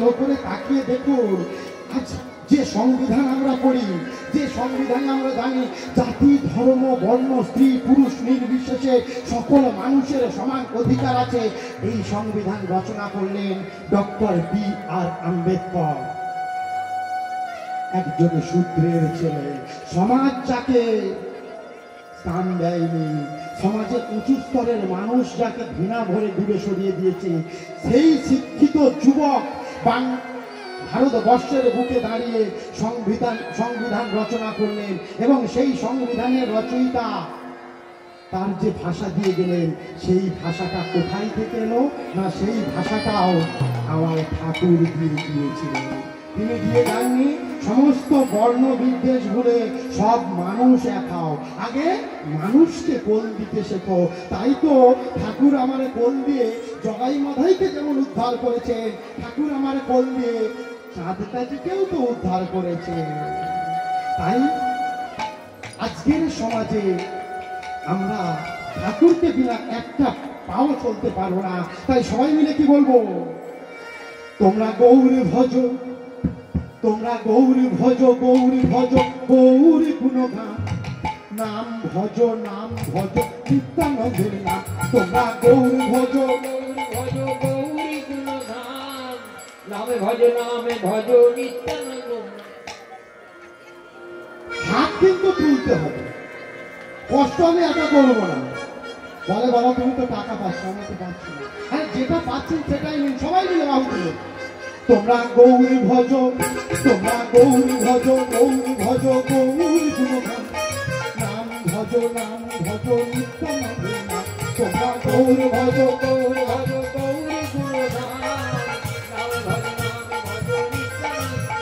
ভালো করে তাকিয়ে দেখুন, আজ যে সংবিধান আমরা পড়ি, যে সংবিধানে আমরা জানি জাতি ধর্ম বর্ণ স্ত্রী পুরুষ নির্বিশেষে সকল মানুষের সমান অধিকার আছে, এই সংবিধান রচনা করলেন ডক্টর বি.আর. আম্বেদকর। একজন শূদ্রের ছেলে, সমাজ যাকে স্থান দেয়নি, সমাজের উঁচু স্তরের মানুষ যাকে ঘৃণা ভরে দূরে সরিয়ে দিয়েছে, সেই শিক্ষিত যুবক ভারতবর্ষের বুকে দাঁড়িয়ে সংবিধান রচনা করলেন এবং সেই সংবিধানের রচয়িতা তার যে ভাষা দিয়ে গেলেন, সেই ভাষাটা কোথায় থেকে এলো না, সেই ভাষাটাও আমার ঠাকুর দিয়ে দিয়েছিলেন। তিনি দিয়ে যাননি সমস্ত বর্ণ বিদ্বেষ ভুলে সব মানুষ এক হও, আগে মানুষকে কোল দিতে শেখো। তাই তো ঠাকুর আমার কোল দিয়ে জগাই মাধাইকে যেমন উদ্ধার করেছেন, ঠাকুর আমার কোল দিয়ে চাঁদটাজিকেও তো উদ্ধার করেছে। তাই আজকের সমাজে আমরা ঠাকুরকে বিনা একটা পাও চলতে পারবো না। তাই সবাই মিলে কি বলবো, তোমরা গৌরী ভজ, তোমরা গৌরী ভজ, গৌরী ভজ, গৌরী গুণগান, নাম ভজ, নাম ভজ নিত্যানন্দের নাম। তোমরা গৌরী ভজ, গৌরী ভজ, গৌরী গুণগান, নামে ভজ, নামে ভজ নিত্যানন্দ। হাত কিন্তু তুলতে হবে, কষ্ট আমি একা করবো না। বলে বাবা তুমি তো টাকা পাচ্ছ, আমি তো পাচ্ছি না। হ্যাঁ, যেটা পাচ্ছেন সেটাই নিন, সবাই মিলে বাবু তুলে। তোমরা গৌরী ভজ, তোমরা গৌরী ভজ, গৌরী ভজ, গৌরী গুণগান, নাম ভজ, নাম ভজ নিত্যানন্দের নাম। তোমরা গৌরী ভজ, গৌরী ভজ, গৌরী গুণগান, নামে ভজ, নামে ভজ নিত্যানন্দ।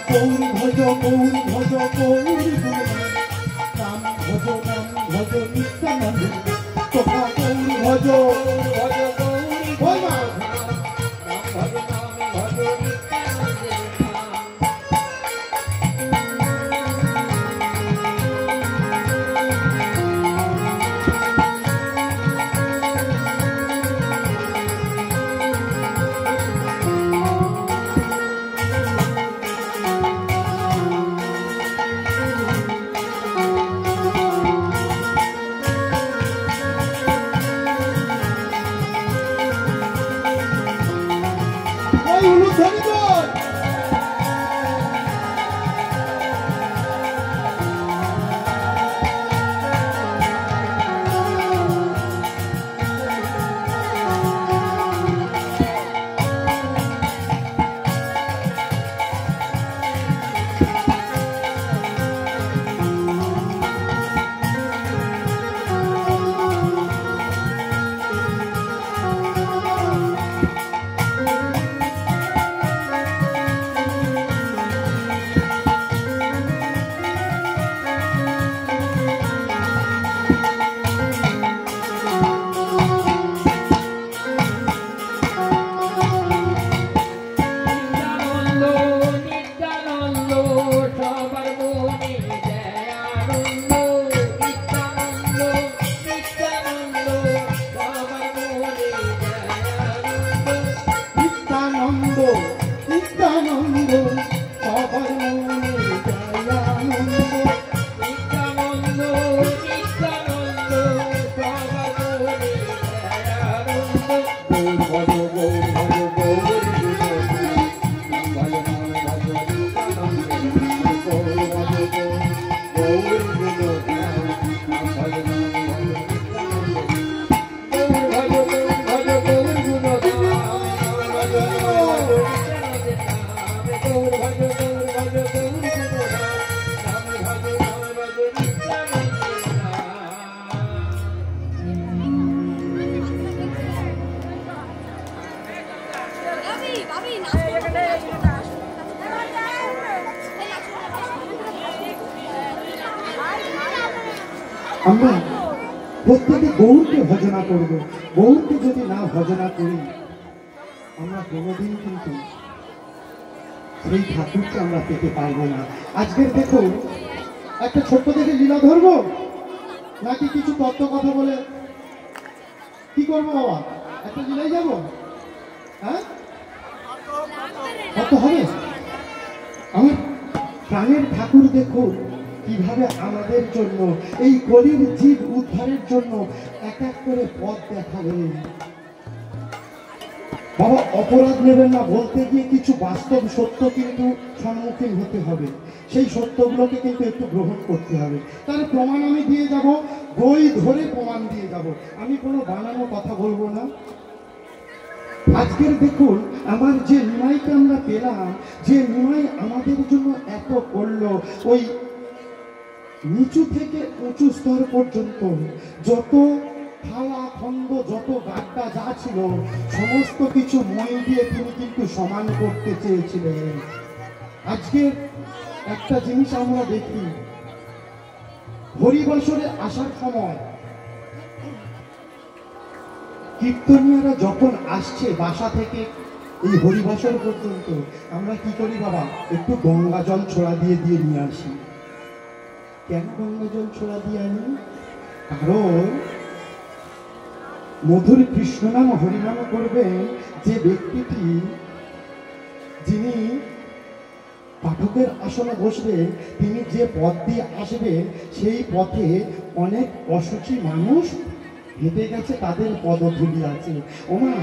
গৌরী ভজ, গৌরী ভজ, গৌরী গুণগান, নাম ভজ, নাম ভজ নিত্যানন্দের। তোমরা গৌরী ভজ, ভজ, গৌরী বল মা। নাম ভজ, নামে ভজ নিত্যানন্দের নাম। আমরা প্রত্যেকে গৌরকে ভজনা করব। গৌরকে যদি না ভজনা করি আমরা কোনোদিন কিন্তু সেই ঠাকুরকে আমরা পেতে পারবো না। আজকের দেখো একটা ছোট্ট দেখে লীলা ধরবো নাকি কিছু তত্ত্ব কথা বলে কি করবো বাবা? একটা লীলাই যাবো? হ্যাঁ, কত হবে? আমার প্রাণের ঠাকুর দেখো কিভাবে আমাদের জন্য এই কলির জীব উদ্ধারের জন্য এক এক করে পথ দেখালেন। বাবা অপরাধ নেবেন না, বলতে গিয়ে কিছু বাস্তব সত্য কিন্তু সম্মুখীন হতে হবে, সেই সত্যগুলোকে কিন্তু একটু গ্রহণ করতে হবে। তার প্রমাণ আমি দিয়ে যাব, বই ধরে প্রমাণ দিয়ে যাব, আমি কোনো বানানো কথা বলবো না। আজকের দেখুন আমার যে নিমাইকে আমরা পেলাম, যে নিমাই আমাদের জন্য এত করলো, ওই নিচু থেকে উঁচু স্তর পর্যন্ত যত থালা খন্ড যত গাড্ডা যা ছিল সমস্ত কিছু মই দিয়ে তিনি কিন্তু সমান করতে চেয়েছিলেন। আজকে একটা জিনিস আমরা দেখি, হরিবাসরে আসার সময় কীর্তনীয়রা যখন আসছে বাসা থেকে এই হরিবাসর পর্যন্ত, আমরা কি করি বাবা? একটু গঙ্গা জল ছোড়া দিয়ে দিয়ে নিয়ে আসি। কেন গঙ্গা জল ছোড়া দিয়ে আনি? কারণ মধুর কৃষ্ণ নাম হরিনাম করবেন যে ব্যক্তিটি, যিনি পাঠকের আসনে বসবেন, তিনি যে পথ দিয়ে আসবেন সেই পথে অনেক অসুচি মানুষ হেঁটে গেছে, তাদের পদধূলি আছে। ওমা,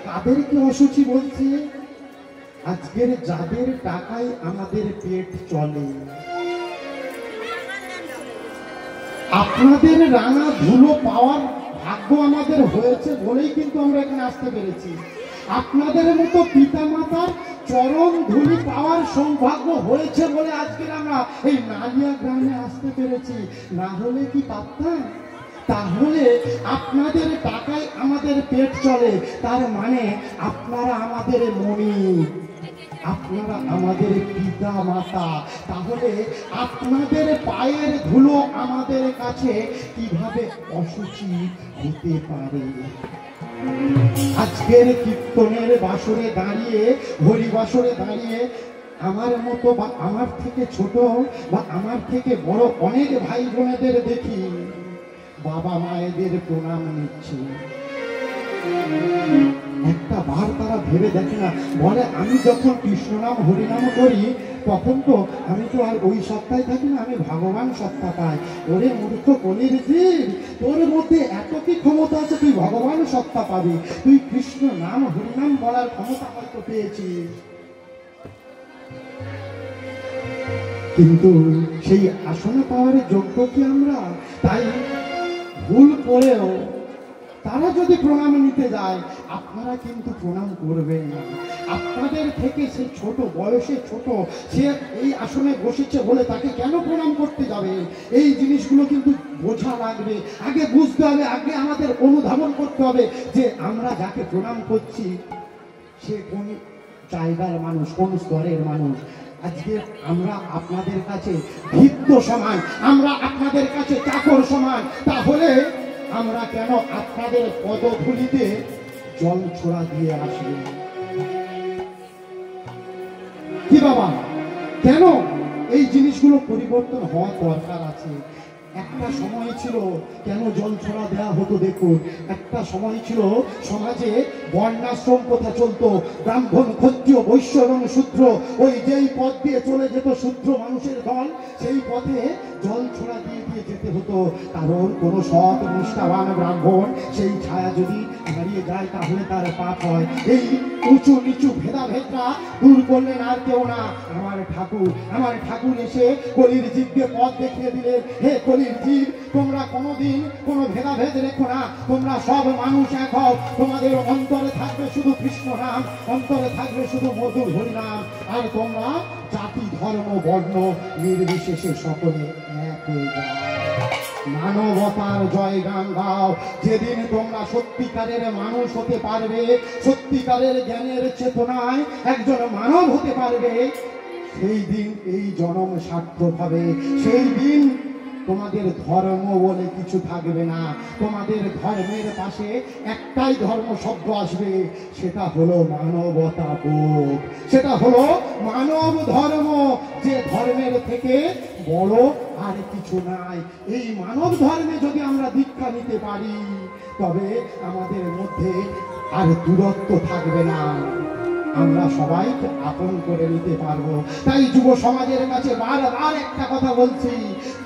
তাদেরকে অসুচি বলছে? আজকের যাদের টাকায় আমাদের পেট চলে, আপনাদের রাঙা ধুলো পাওয়ার ভাগ্য আমাদের হয়েছে বলেই কিন্তু আমরা এখানে আসতে পেরেছি। আপনাদের মতো পিতা মাতার চরণ ধুলি পাওয়ার সৌভাগ্য হয়েছে বলে আজকের আমরা এই নালিয়া গ্রামে আসতে পেরেছি, না হলে কি পারতাম? তাহলে আপনাদের টাকায় আমাদের পেট চলে, তার মানে আপনারা আমাদের মনি, আপনারা আমাদের পিতা মাতা। তাহলে আপনাদের পায়ের ধুলো আমাদের কাছে কিভাবে অসুচি হতে পারে? আজকের কীর্তনের বাসরে দাঁড়িয়ে, হরিবাসরে দাঁড়িয়ে আমার মতো বা আমার থেকে ছোট বা আমার থেকে বড় অনেক ভাই বোনেদের দেখি বাবা মায়েদের প্রণাম নিচ্ছে। একটা বার তারা ভেবে দেখে না, বলে আমি যখন কৃষ্ণ নাম হরিনাম করি তখন তো আমি তো আর ওই সত্তায় থাকি না, আমি ভগবান সত্তা পাই। ওরে মূর্খ কলির জীব, তোর মধ্যে এত কি ক্ষমতা আছে তুই ভগবান সত্তা পাবি? তুই কৃষ্ণ নাম হরিনাম বলার ক্ষমতা হয়তো পেয়েছিস, কিন্তু সেই আসনে পাওয়ার যোগ্য কি আমরা? তাই ভুল করেও তারা যদি প্রণাম নিতে যায়, আপনারা কিন্তু প্রণাম করবেন না। আপনাদের থেকে সে ছোট বয়সে ছোট, সে এই আসনে বসেছে বলে তাকে কেন প্রণাম করতে যাবে? এই জিনিসগুলো কিন্তু বোঝা লাগবে, আগে বুঝতে হবে, আগে আমাদের অনুধাবন করতে হবে যে আমরা যাকে প্রণাম করছি সে কোন জায়গার মানুষ, কোন স্তরের মানুষ। আজকে আমরা আপনাদের কাছে ভিত্ত সমান, আমরা আপনাদের কাছে চাকর সমান, তাহলে আমরা কেন আপনাদের পদধূলিতে জল ছোড়া দিয়ে আসব? কি বাবা, কেন এই জিনিসগুলো পরিবর্তন হওয়া দরকার আছে। একটা সময় ছিল কেন জল ছোড়া দেওয়া হতো দেখুন, একটা সময় ছিল সমাজে বর্ণাশ্রম প্রথা চলতো, ব্রাহ্মণ ক্ষত্রিয় বৈশ্য এবং শূদ্র, ওই যেই পথ দিয়ে চলে যেত শূদ্র মানুষের দল, সেই পথে জল ছোড়া দিয়ে দিয়ে যেতে হতো। কারণ কোনো সৎ নিষ্ঠাবান ব্রাহ্মণ সেই ছায়া যদি হারিয়ে যায় তাহলে তার পাপ হয়। এই উঁচু নিচু ভেদাভেদটা দূর করলেন আর কেউ না, আমার ঠাকুর। আমার ঠাকুর এসে কলির জীবকে পথ দেখিয়ে দিলেন, হে কলির জীব, তোমরা কোনোদিন কোনো ভেদাভেদ রেখো না, তোমরা সব মানুষ এক হও, তোমাদের অন্তরে থাকবে শুধু কৃষ্ণ নাম, অন্তরে থাকবে শুধু মধুর হরিনাম, আর তোমরা জাতি ধর্ম বর্ণ নির্বিশেষে সকলে এক হয়ে যাও, মানবতার জয় গান গাও। যেদিন তোমরা সত্যিকারের মানুষ হতে পারবে, সত্যিকারের জ্ঞানের চেতনায় একজন মানব হতে পারবে, সেই দিন এই জনম সার্থক হবে। সেই দিন তোমাদের ধর্ম বলে কিছু থাকবে না। তোমাদের ধর্মের পাশে একটাই ধর্ম শব্দ আসবে, সেটা হলো মানবতা বোধ, সেটা হলো মানব ধর্ম। যে ধর্মের থেকে বড় আর কিছু নাই। এই মানব ধর্মে যদি আমরা দীক্ষা নিতে পারি, তবে আমাদের মধ্যে আর দূরত্ব থাকবে না, আমরা সবাইকে আপন করে নিতে পারবো। তাই যুব সমাজের কাছে বারবার একটা কথা বলছি,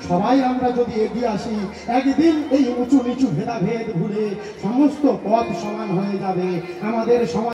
সবাই আমরা যদি এগিয়ে আসি, একদিন এই উঁচু নিচু ভেদাভেদ ভুলে সমস্ত পথ সমান হয়ে যাবে। আমাদের সমাজ